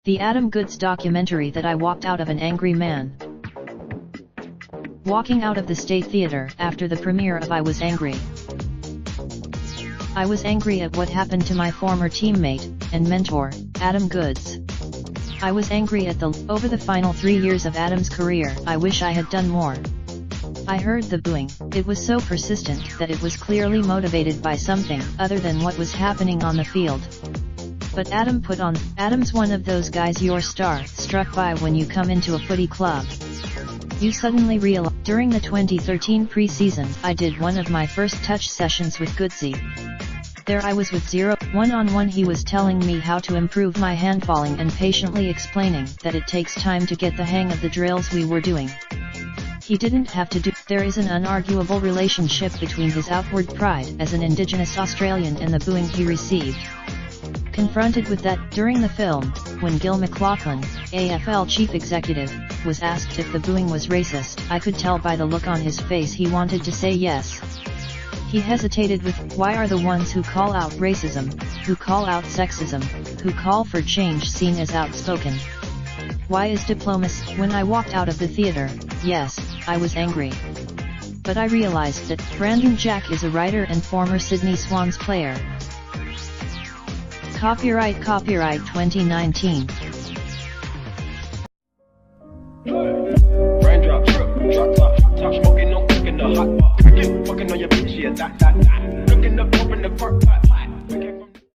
The Adam Goodes documentary that I walked out of an angry man. Walking out of the State Theater after the premiere of I Was Angry. I was angry at what happened to my former teammate and mentor, Adam Goodes. I was angry at over the final 3 years of Adam's career. I wish I had done more. I heard the booing. It was so persistent that it was clearly motivated by something other than what was happening on the field. But Adam put on. Adam's one of those guys your star struck by when you come into a footy club. You suddenly realize. During the 2013 pre-season, I did one of my first touch sessions with Goodsy. There I was with 0 1-on-1. He was telling me how to improve my handballing and patiently explaining that it takes time to get the hang of the drills we were doing. He didn't have to do. There is an unarguable relationship between his outward pride as an Indigenous Australian and the booing he received. Confronted with that, during the film, when Gil McLachlan, AFL chief executive, was asked if the booing was racist, I could tell by the look on his face he wanted to say yes. He hesitated with, why are the ones who call out racism, who call out sexism, who call for change seen as outspoken? Why is diplomacy? When I walked out of the theater, yes, I was angry. But I realized that Brandon Jack is a writer and former Sydney Swans player. Copyright 2019. Raindrop, drop top smoking, no cooking the hot pot. Fucking on your bitch, yeah, that. Looking up, open the park pot.